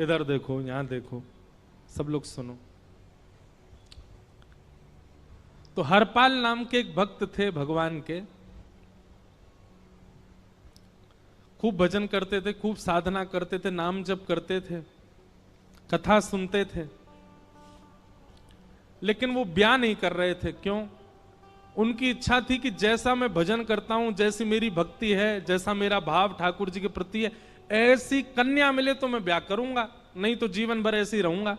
इधर देखो, यहां देखो, सब लोग सुनो। तो हरपाल नाम के एक भक्त थे भगवान के, खूब भजन करते थे, खूब साधना करते थे, नाम जप करते थे, कथा सुनते थे, लेकिन वो ब्याह नहीं कर रहे थे। क्यों? उनकी इच्छा थी कि जैसा मैं भजन करता हूं, जैसी मेरी भक्ति है, जैसा मेरा भाव ठाकुर जी के प्रति है, ऐसी कन्या मिले तो मैं ब्याह करूंगा, नहीं तो जीवन भर ऐसे ही रहूंगा।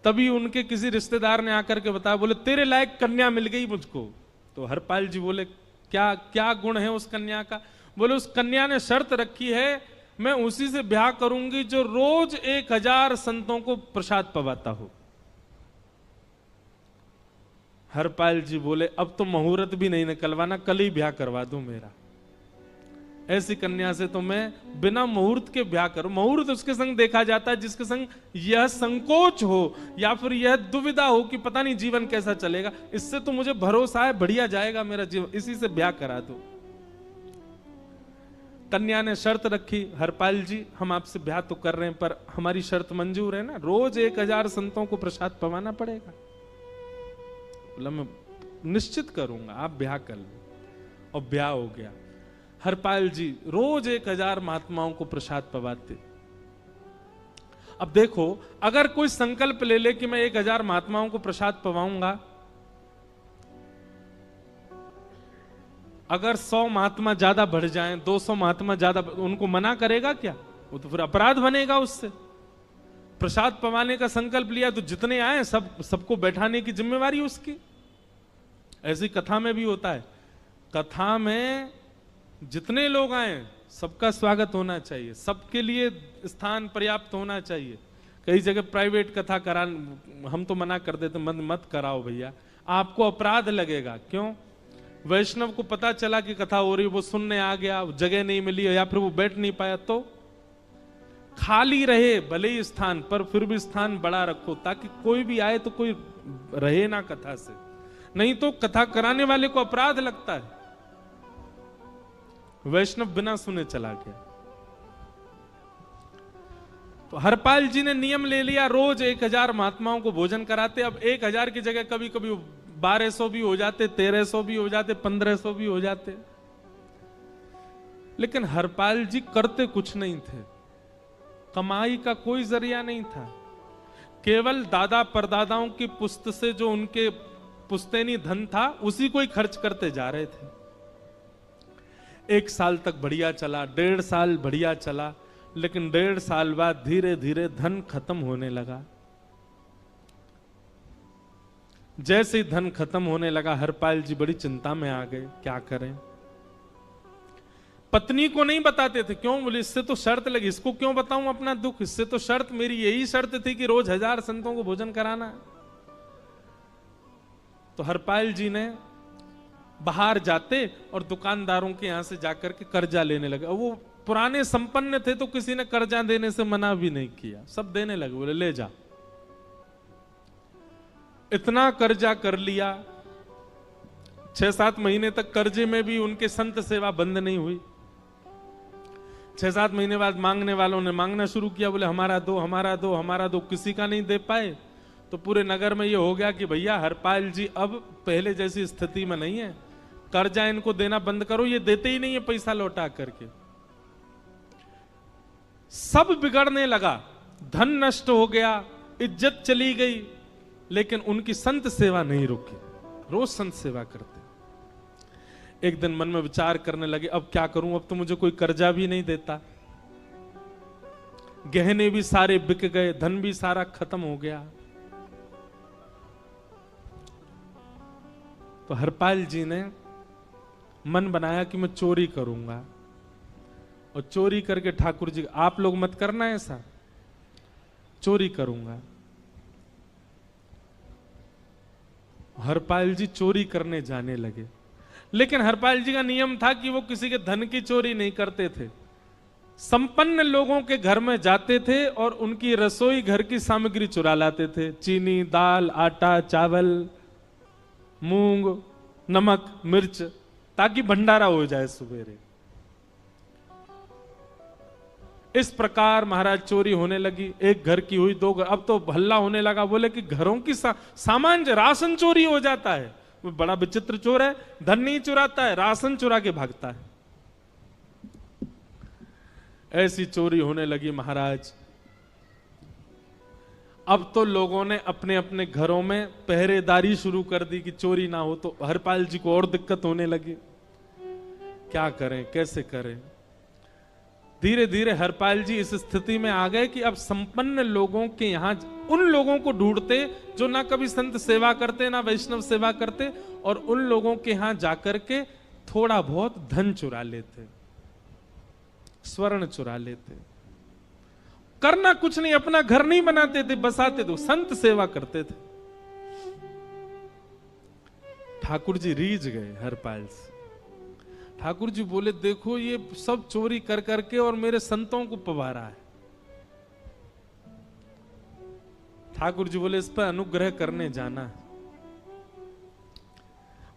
तभी उनके किसी रिश्तेदार ने आकर के बताया, बोले तेरे लायक कन्या मिल गई मुझको। तो हरपाल जी बोले, क्या क्या गुण है उस कन्या का? बोले उस कन्या ने शर्त रखी है, मैं उसी से ब्याह करूंगी जो रोज 1000 संतों को प्रसाद पवाता हो। हरपाल जी बोले, अब तो मुहूर्त भी नहीं निकलवाना, कल ही ब्याह करवा दूं मेरा। ऐसी कन्या से तो मैं बिना मुहूर्त के ब्याह करूं। मुहूर्त उसके संग देखा जाता है जिसके संग यह संकोच हो या फिर यह दुविधा हो कि पता नहीं जीवन कैसा चलेगा। इससे तो मुझे भरोसा है बढ़िया जाएगा मेरा जीवन, इसी से ब्याह करा दो। कन्या ने शर्त रखी, हरपाल जी हम आपसे ब्याह तो कर रहे हैं पर हमारी शर्त मंजूर है ना, रोज 1000 संतों को प्रसाद पवाना पड़ेगा। बोला मैं निश्चित करूंगा, आप ब्याह कर लो। और ब्याह हो गया। हरपाल जी रोज 1000 महात्माओं को प्रसाद पवाते। अब देखो, अगर कोई संकल्प ले ले कि मैं 1000 महात्माओं को प्रसाद पवाऊंगा, अगर 100 महात्मा ज्यादा बढ़ जाएं, 200 महात्मा ज्यादा, उनको मना करेगा क्या? वो तो फिर अपराध बनेगा उससे। प्रसाद पवाने का संकल्प लिया तो जितने आए सबको बैठाने की जिम्मेवारी उसकी। ऐसी कथा में भी होता है, कथा में जितने लोग आए सबका स्वागत होना चाहिए, सबके लिए स्थान पर्याप्त होना चाहिए। कई जगह प्राइवेट कथा करा, हम तो मना कर देते, मत कराओ भैया, आपको अपराध लगेगा। क्यों? वैष्णव को पता चला कि कथा हो रही, वो सुनने आ गया, जगह नहीं मिली या फिर वो बैठ नहीं पाया, तो खाली रहे भले ही स्थान, पर फिर भी स्थान बड़ा रखो ताकि कोई भी आए तो कोई रहे ना कथा से, नहीं तो कथा कराने वाले को अपराध लगता है। वैष्णव बिना सुने चला गया। तो हरपाल जी ने नियम ले लिया, रोज 1000 महात्माओं को भोजन कराते। अब 1000 की जगह कभी कभी 1200 भी हो जाते, 1300 भी हो जाते, 1500 भी हो जाते। लेकिन हरपाल जी करते कुछ नहीं थे, कमाई का कोई जरिया नहीं था, केवल दादा परदादाओं की पुश्त से जो उनके पुश्तैनी धन था उसी को ही खर्च करते जा रहे थे। 1 साल तक बढ़िया चला, 1.5 साल बढ़िया चला, लेकिन 1.5 साल बाद धीरे धीरे धन खत्म होने लगा। जैसे ही धन खत्म होने लगा, हरपाल जी बड़ी चिंता में आ गए, क्या करें। पत्नी को नहीं बताते थे, क्यों? बोले इससे तो शर्त लगी, इसको क्यों बताऊं अपना दुख, इससे तो शर्त मेरी यही शर्त थी कि रोज 1000 संतों को भोजन कराना। तो हरपाल जी ने बाहर जाते और दुकानदारों के यहां से जाकर के कर्जा लेने लगे। वो पुराने संपन्न थे तो किसी ने कर्जा देने से मना भी नहीं किया, सब देने लगे, बोले ले जा। इतना कर्जा कर लिया, 6-7 महीने तक कर्जे में भी उनके संत सेवा बंद नहीं हुई। 6-7 महीने बाद मांगने वालों ने मांगना शुरू किया, बोले हमारा दो, हमारा दो, हमारा दो। किसी का नहीं दे पाए तो पूरे नगर में ये हो गया कि भैया हरपाल जी अब पहले जैसी स्थिति में नहीं है, कर्जा इनको देना बंद करो, ये देते ही नहीं है पैसा लौटा करके। सब बिगड़ने लगा, धन नष्ट हो गया, इज्जत चली गई, लेकिन उनकी संत सेवा नहीं रुकी, रोज संत सेवा करते। एक दिन मन में विचार करने लगे, अब क्या करूं, अब तो मुझे कोई कर्जा भी नहीं देता, गहने भी सारे बिक गए, धन भी सारा खत्म हो गया। तो हरपाल जी ने मन बनाया कि मैं चोरी करूंगा, और चोरी करके ठाकुर जी, आप लोग मत करना ऐसा, चोरी करूंगा। हरपाल जी चोरी करने जाने लगे, लेकिन हरपाल जी का नियम था कि वो किसी के धन की चोरी नहीं करते थे। संपन्न लोगों के घर में जाते थे और उनकी रसोई घर की सामग्री चुरा लाते थे, चीनी, दाल, आटा, चावल, मूंग, नमक, मिर्च, ताकि भंडारा हो जाए सवेरे। इस प्रकार महाराज चोरी होने लगी। एक घर की हुई, दो घर, अब तो हल्ला होने लगा। बोले कि घरों की सामान, राशन चोरी हो जाता है। वो बड़ा विचित्र चोर है, धन नहीं चुराता है, राशन चुरा के भागता है। ऐसी चोरी होने लगी महाराज। अब तो लोगों ने अपने अपने घरों में पहरेदारी शुरू कर दी कि चोरी ना हो। तो हरपाल जी को और दिक्कत होने लगी, क्या करें, कैसे करें। धीरे धीरे हरपाल जी इस स्थिति में आ गए कि अब संपन्न लोगों के यहां उन लोगों को ढूंढते जो ना कभी संत सेवा करते ना वैष्णव सेवा करते, और उन लोगों के यहां जाकर के थोड़ा बहुत धन चुरा लेते, स्वर्ण चुरा लेते। करना कुछ नहीं, अपना घर नहीं बनाते थे, बसाते थे, संत सेवा करते थे। ठाकुर जी रीझ गए हरपाल से। ठाकुर जी बोले, देखो ये सब चोरी कर करके और मेरे संतों को पवारा है। ठाकुर जी बोले, इस पर अनुग्रह करने जाना है।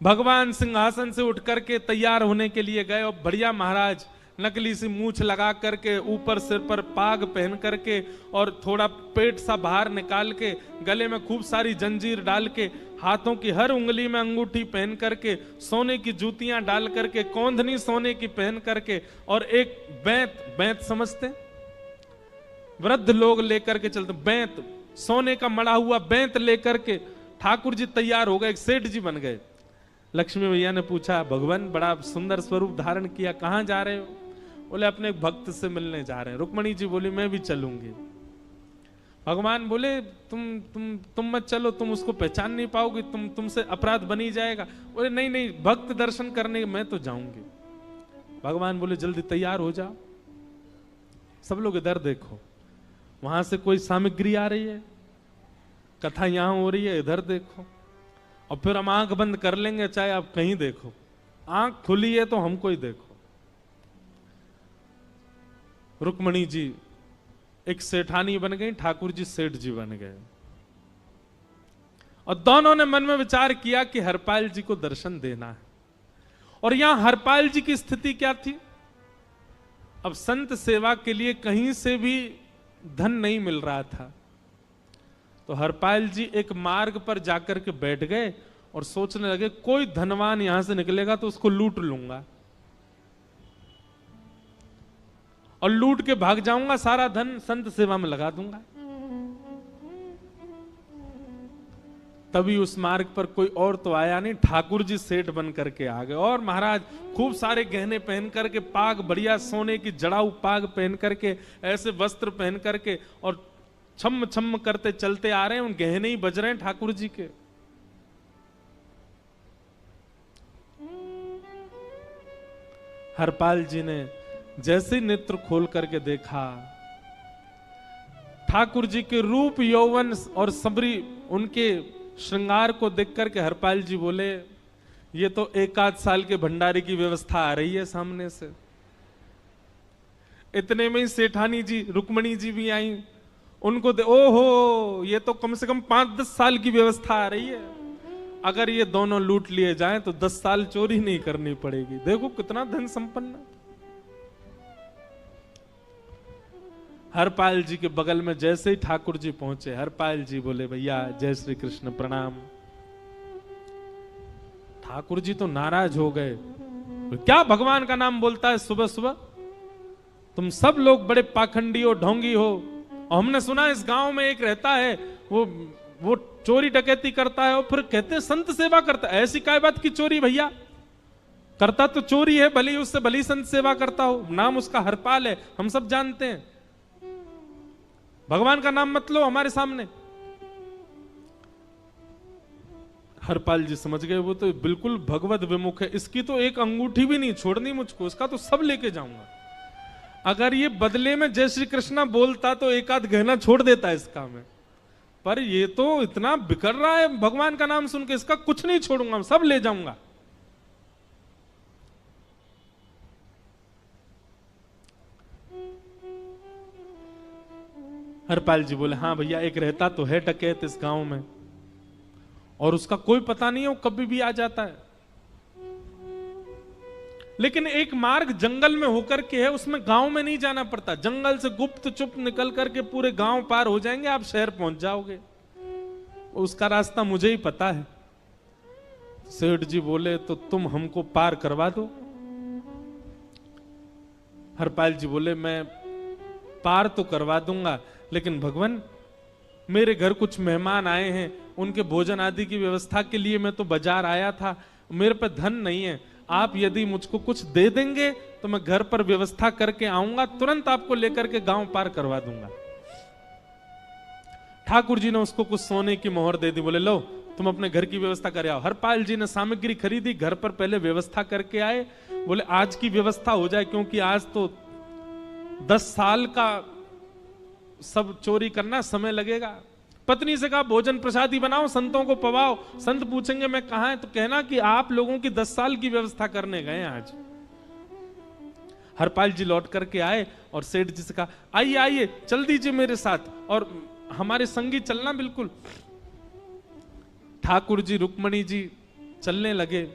भगवान सिंहासन से उठ करके तैयार होने के लिए गए, और बढ़िया महाराज नकली सी मूछ लगा करके, ऊपर सिर पर पाग पहन करके, और थोड़ा पेट सा बाहर निकाल के, गले में खूब सारी जंजीर डाल के, हाथों की हर उंगली में अंगूठी पहन करके, सोने की जूतियां डाल करके, कौंधनी सोने की पहन करके, और एक बैंत समझते, वृद्ध लोग लेकर के चलते, बैंत, सोने का मड़ा हुआ बैंत लेकर के ठाकुर जी तैयार हो गए, एक सेठ जी बन गए। लक्ष्मी भैया ने पूछा, भगवान बड़ा सुंदर स्वरूप धारण किया, कहां जा रहे हो? बोले, अपने एक भक्त से मिलने जा रहे हैं। रुक्मणी जी बोली, मैं भी चलूंगी। भगवान बोले, तुम मत चलो, तुम उसको पहचान नहीं पाओगे, तुमसे अपराध बनी जाएगा। बोले, नहीं नहीं, भक्त दर्शन करने मैं तो जाऊंगी। भगवान बोले, जल्दी तैयार हो जाओ। सब लोग इधर देखो, वहां से कोई सामग्री आ रही है, कथा यहां हो रही है, इधर देखो, और फिर हम आंख बंद कर लेंगे, चाहे आप कहीं देखो। आंख खुली है तो हमको ही देखो। रुक्मणी जी एक सेठानी बन गई, ठाकुर जी सेठ जी बन गए, और दोनों ने मन में विचार किया कि हरपाल जी को दर्शन देना है। और यहां हरपाल जी की स्थिति क्या थी? अब संत सेवा के लिए कहीं से भी धन नहीं मिल रहा था। तो हरपाल जी एक मार्ग पर जाकर के बैठ गए और सोचने लगे, कोई धनवान यहां से निकलेगा तो उसको लूट लूंगा, और लूट के भाग जाऊंगा, सारा धन संत सेवा में लगा दूंगा। तभी उस मार्ग पर कोई और तो आया नहीं, ठाकुर जी सेठ बन करके आ गए। और महाराज खूब सारे गहने पहन करके, पाग बढ़िया सोने की जड़ाऊ पाग पहन करके, ऐसे वस्त्र पहन करके, और छम छम करते चलते आ रहे हैं। उन गहने ही बज रहे हैं ठाकुर जी के। हरपाल जी ने जैसे नेत्र खोल करके देखा, ठाकुर जी के रूप यौवन और सबरी उनके श्रृंगार को देख करके हरपाल जी बोले, ये तो एक आध साल के भंडारे की व्यवस्था आ रही है सामने से। इतने में ही सेठानी जी, रुक्मणी जी भी आई। उनको ओहो, ये तो कम से कम 5-10 साल की व्यवस्था आ रही है। अगर ये दोनों लूट लिए जाएं तो 10 साल चोरी नहीं करनी पड़ेगी। देखो कितना धन संपन्न। हरपाल जी के बगल में जैसे ही ठाकुर जी पहुंचे, हरपाल जी बोले, भैया जय श्री कृष्ण, प्रणाम। ठाकुर जी तो नाराज हो गए, क्या भगवान का नाम बोलता है सुबह सुबह? तुम सब लोग बड़े पाखंडी हो, ढोंगी हो, और हमने सुना इस गांव में एक रहता है, वो चोरी डकैती करता है, और फिर कहते संत सेवा करता है। ऐसी काय बात की चोरी भैया? करता तो चोरी है, भली उससे भली संत सेवा करता हो। नाम उसका हरपाल है, हम सब जानते हैं। भगवान का नाम मत लो हमारे सामने। हरपाल जी समझ गए, वो तो बिल्कुल भगवत विमुख है, इसकी तो एक अंगूठी भी नहीं छोड़नी मुझको, इसका तो सब लेके जाऊंगा। अगर ये बदले में जय श्री कृष्णा बोलता तो एक आध गहना छोड़ देता है इसका में, पर ये तो इतना बिखर रहा है भगवान का नाम सुन के, इसका कुछ नहीं छोड़ूंगा, सब ले जाऊंगा। हरपाल जी बोले, हाँ भैया, एक रहता तो है डकैत इस गांव में, और उसका कोई पता नहीं है, वो कभी भी आ जाता है। लेकिन एक मार्ग जंगल में होकर के है, उसमें गांव में नहीं जाना पड़ता। जंगल से गुप्त चुप निकल करके पूरे गांव पार हो जाएंगे, आप शहर पहुंच जाओगे। उसका रास्ता मुझे ही पता है। सेठ जी बोले तो तुम हमको पार करवा दो। हरपाल जी बोले मैं पार तो करवा दूंगा, लेकिन भगवान मेरे घर कुछ मेहमान आए हैं, उनके भोजन आदि की व्यवस्था के लिए मैं तो बाजार आया था, मेरे पे धन नहीं है। आप यदि मुझको कुछ दे देंगे तो मैं घर पर व्यवस्था करके आऊंगा, तुरंत आपको लेकर के गांव पार करवा दूंगा। ठाकुर जी ने उसको कुछ सोने की मोहर दे दी, बोले लो तुम अपने घर की व्यवस्था कर आओ। हरपाल जी ने सामग्री खरीदी, घर पर पहले व्यवस्था करके आए। बोले आज की व्यवस्था हो जाए, क्योंकि आज तो 10 साल का सब चोरी करना, समय लगेगा। पत्नी से कहा भोजन प्रसादी बनाओ, संतों को पवाओ। संत पूछेंगे मैं कहां है, तो कहना कि आप लोगों की 10 साल की व्यवस्था करने गए आज। हरपाल जी लौट करके आए और सेठ जी से कहा आइए आइए चल दीजिए मेरे साथ और हमारे संगी चलना बिल्कुल। ठाकुर जी रुक्मणी जी चलने लगे।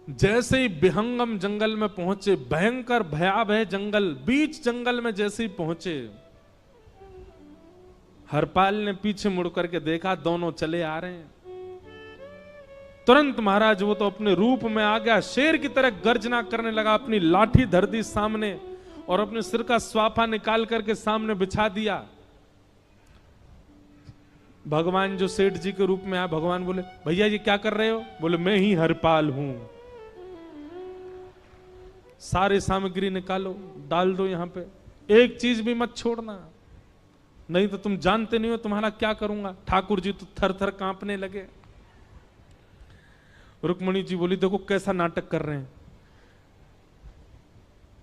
जैसे ही विहंगम जंगल में पहुंचे, भयंकर भयावह जंगल, बीच जंगल में जैसे ही पहुंचे, हरपाल ने पीछे मुड़ करके देखा, दोनों चले आ रहे हैं। तुरंत महाराज वो तो अपने रूप में आ गया, शेर की तरह गर्जना करने लगा, अपनी लाठी धर दी सामने और अपने सिर का स्वाफा निकाल करके सामने बिछा दिया। भगवान जो सेठ जी के रूप में आया, भगवान बोले भैया ये क्या कर रहे हो? बोले मैं ही हरपाल हूं। सारे सामग्री निकालो, डाल दो यहां पे, एक चीज भी मत छोड़ना, नहीं तो तुम जानते नहीं हो तुम्हारा क्या करूंगा। ठाकुर जी तो थर थर कांपने लगे। रुक्मणी जी बोली देखो कैसा नाटक कर रहे हैं।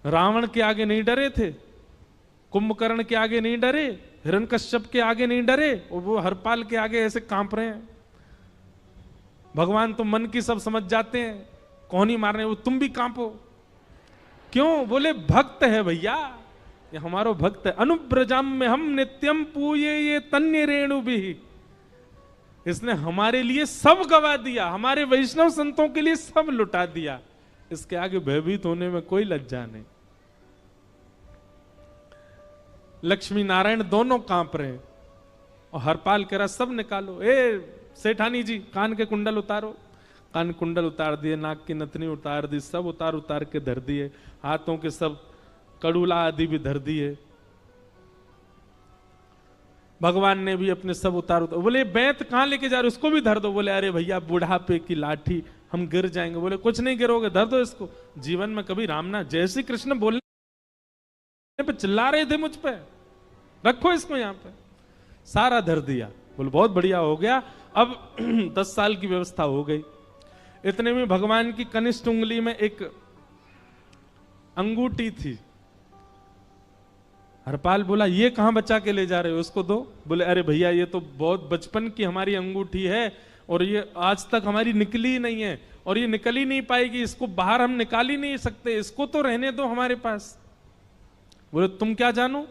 रावण के आगे नहीं डरे थे, कुंभकर्ण के आगे नहीं डरे, हिरण्यकश्यप के आगे नहीं डरे, और वो हरपाल के आगे ऐसे कांप रहे हैं। भगवान तो मन की सब समझ जाते हैं, कौन ही मारने, वो तुम भी कांपो क्यों? बोले भक्त है भैया, ये हमारो भक्त है। अनुब्रजम में हम नित्यम पूये ये तन्य रेणु भी, इसने हमारे लिए सब गवा दिया, हमारे वैष्णव संतों के लिए सब लुटा दिया, इसके आगे भयभीत होने में कोई लज्जा नहीं। लक्ष्मी नारायण दोनों कांप रहे हैं और हरपाल कह रहा सब निकालो। ए सेठानी जी कान के कुंडल उतारो। कान कुंडल उतार दिए, नाक की नथनी उतार दी, सब उतार उतार के धर दिए, हाथों के सब कड़ूला आदि भी धर दिए। भगवान ने भी अपने सब उतार। बोले बैंत कहां लेके जा रहे, उसको भी धर दो। बोले अरे भैया बुढ़ापे की लाठी, हम गिर जाएंगे। बोले कुछ नहीं गिरोगे, धर दो इसको। जीवन में कभी राम ना, जय श्री कृष्ण बोलने पे चिल्ला रहे थे मुझ पे, रखो इसको यहां पे। सारा धर दिया। बोले बहुत बढ़िया हो गया, अब 10 साल की व्यवस्था हो गई। इतने में भगवान की कनिष्ठ उंगली में एक अंगूठी थी। हरपाल बोला ये कहां बचा के ले जा रहे हो, उसको दो। बोले अरे भैया ये तो बहुत बचपन की हमारी अंगूठी है और ये आज तक हमारी निकली नहीं है और ये निकल ही नहीं पाएगी, इसको बाहर हम निकाल ही नहीं सकते, इसको तो रहने दो हमारे पास। बोले तुम क्या जानो,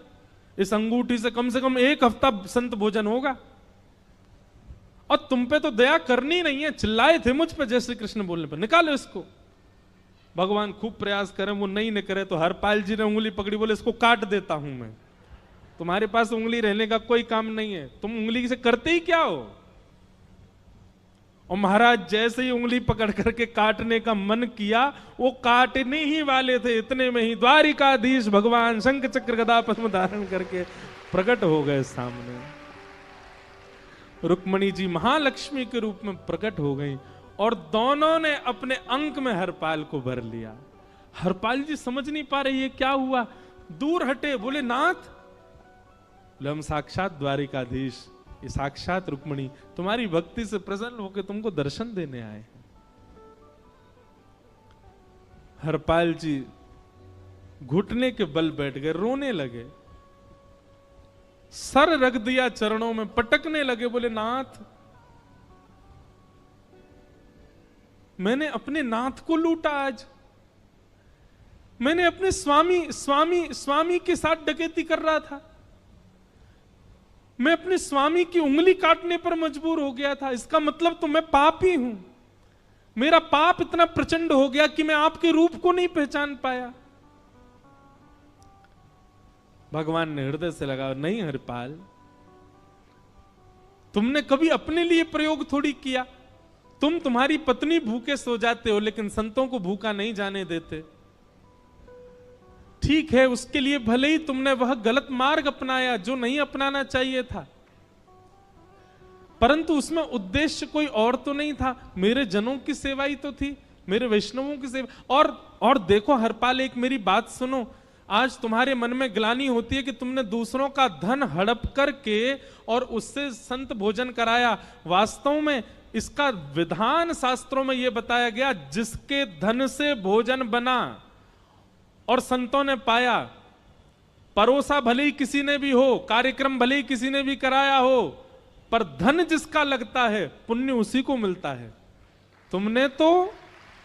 इस अंगूठी से कम 1 हफ्ता संत भोजन होगा और तुम पे तो दया करनी नहीं है। चिल्लाए थे मुझ पे जय श्री कृष्ण बोलने पर, निकालो इसको। भगवान खूब प्रयास करें, वो नहीं निकले तो हरपाल जी ने उंगली पकड़ी, बोले इसको काट देता हूं मैं, तुम्हारे पास उंगली रहने का कोई काम नहीं है, तुम उंगली से करते ही क्या हो। और महाराज जैसे ही उंगली पकड़ करके काटने का मन किया, वो काटने ही वाले थे, इतने में ही द्वारिकाधीश भगवान शंख चक्र गदा पद्म धारण करके प्रकट हो गए सामने। रुक्मणी जी महालक्ष्मी के रूप में प्रकट हो गई और दोनों ने अपने अंक में हरपाल को भर लिया। हरपाल जी समझ नहीं पा रहे ये क्या हुआ, दूर हटे। बोले नाथ, बोले हम साक्षात द्वारिकाधीश, ये साक्षात रुक्मणी तुम्हारी भक्ति से प्रसन्न होकर तुमको दर्शन देने आए। हरपाल जी घुटने के बल बैठ गए, रोने लगे, सर रख दिया चरणों में, पटकने लगे। बोले नाथ, मैंने अपने नाथ को लूटा, आज मैंने अपने स्वामी के साथ डकैती कर रहा था, मैं अपने स्वामी की उंगली काटने पर मजबूर हो गया था, इसका मतलब तो मैं पापी हूं। मेरा पाप इतना प्रचंड हो गया कि मैं आपके रूप को नहीं पहचान पाया। भगवान ने हृदय से लगा, नहीं हरिपाल, तुमने कभी अपने लिए प्रयोग थोड़ी किया। तुम्हारी पत्नी भूखे सो जाते हो, लेकिन संतों को भूखा नहीं जाने देते। ठीक है, उसके लिए भले ही तुमने वह गलत मार्ग अपनाया जो नहीं अपनाना चाहिए था, परंतु उसमें उद्देश्य कोई और तो नहीं था, मेरे जनों की सेवा ही तो थी, मेरे वैष्णवों की सेवा। और देखो हरपाल, एक मेरी बात सुनो, आज तुम्हारे मन में ग्लानि होती है कि तुमने दूसरों का धन हड़प करके और उससे संत भोजन कराया। वास्तव में इसका विधान शास्त्रों में यह बताया गया, जिसके धन से भोजन बना और संतों ने पाया, परोसा भले ही किसी ने भी हो, कार्यक्रम भले ही किसी ने भी कराया हो, पर धन जिसका लगता है पुण्य उसी को मिलता है। तुमने तो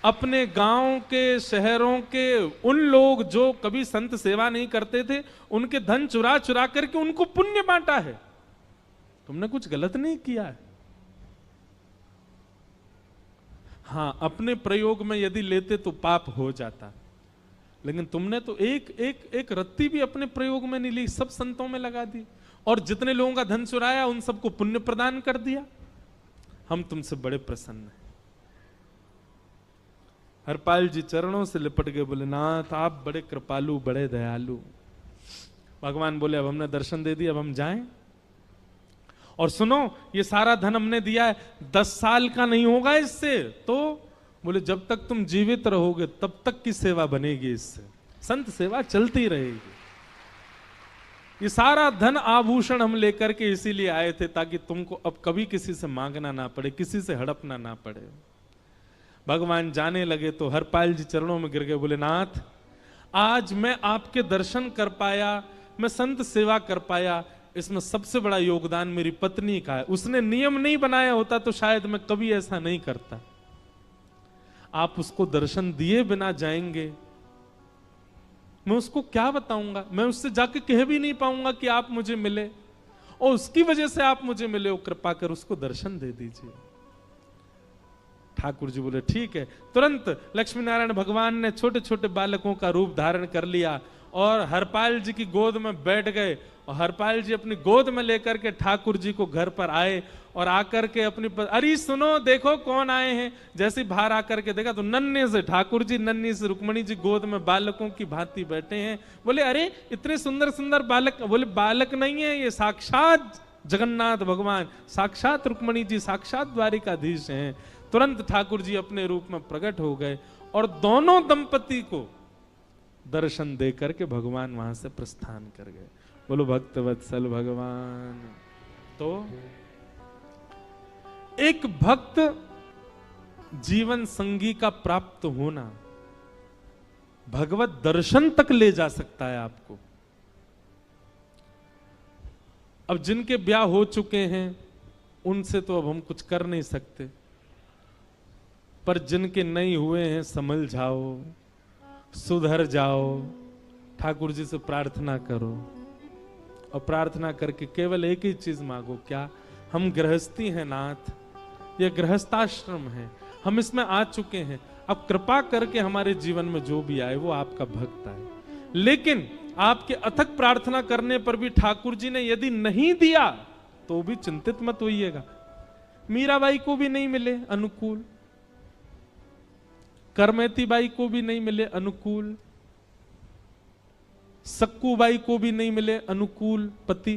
अपने गांव के, शहरों के उन लोग जो कभी संत सेवा नहीं करते थे, उनके धन चुरा चुरा करके उनको पुण्य बांटा है। तुमने कुछ गलत नहीं किया है। हां, अपने प्रयोग में यदि लेते तो पाप हो जाता, लेकिन तुमने तो एक रत्ती भी अपने प्रयोग में नहीं ली, सब संतों में लगा दी, और जितने लोगों का धन चुराया उन सबको पुण्य प्रदान कर दिया। हम तुमसे बड़े प्रसन्न हैं। हरपाल जी चरणों से लिपट गए, बोले नाथ आप बड़े कृपालु, बड़े दयालु। भगवान बोले अब हमने दर्शन दे दिया, अब हम जाएं। और सुनो, ये सारा धन हमने दिया है, 10 साल का नहीं होगा इससे। तो बोले जब तक तुम जीवित रहोगे तब तक की सेवा बनेगी, इससे संत सेवा चलती रहेगी। ये सारा धन आभूषण हम लेकर के इसीलिए आए थे ताकि तुमको अब कभी किसी से मांगना ना पड़े, किसी से हड़पना ना पड़े। भगवान जाने लगे तो हरपाल जी चरणों में गिर गए, बोले नाथ आज मैं आपके दर्शन कर पाया, मैं संत सेवा कर पाया, इसमें सबसे बड़ा योगदान मेरी पत्नी का है। उसने नियम नहीं बनाया होता तो शायद मैं कभी ऐसा नहीं करता। आप उसको दर्शन दिए बिना जाएंगे, मैं उसको क्या बताऊंगा? मैं उससे जाके कह भी नहीं पाऊंगा कि आप मुझे मिले, और उसकी वजह से आप मुझे मिले हो, कृपा कर उसको दर्शन दे दीजिए। ठाकुर जी बोले ठीक है। तुरंत लक्ष्मी नारायण भगवान ने छोटे छोटे बालकों का रूप धारण कर लिया और हरपाल जी की गोद में बैठ गए, और हरपाल जी अपनी गोद में लेकर के ठाकुर जी को घर पर आए, और आकर के अपनी अरे सुनो देखो कौन आए हैं। जैसे बाहर आकर के देखा तो नन्हे से ठाकुर जी, नन्ही से रुक्मणी जी गोद में बालकों की भांति बैठे हैं। बोले अरे इतने सुंदर सुंदर बालक। बोले बालक नहीं है, ये साक्षात जगन्नाथ भगवान, साक्षात रुक्मणी जी, साक्षात द्वारिकाधीश हैं। तुरंत ठाकुर जी अपने रूप में प्रकट हो गए और दोनों दंपति को दर्शन दे करके भगवान वहां से प्रस्थान कर गए। बोलो भक्त वत्सल भगवान। तो एक भक्त जीवन संगी का प्राप्त होना भगवत दर्शन तक ले जा सकता है आपको। अब जिनके ब्याह हो चुके हैं उनसे तो अब हम कुछ कर नहीं सकते, पर जिनके नहीं हुए हैं संभल जाओ, सुधर जाओ, ठाकुर जी से प्रार्थना करो, और प्रार्थना करके केवल एक ही चीज मांगो, क्या? हम गृहस्थी हैं नाथ, यह गृहस्थाश्रम है, हम इसमें आ चुके हैं, अब कृपा करके हमारे जीवन में जो भी आए वो आपका भक्त आए। लेकिन आपके अथक प्रार्थना करने पर भी ठाकुर जी ने यदि नहीं दिया तो भी चिंतित मत होइएगा। मीराबाई को भी नहीं मिले अनुकूल, करमेती बाई को भी नहीं मिले अनुकूल, सक्कू बाई को भी नहीं मिले अनुकूल पति,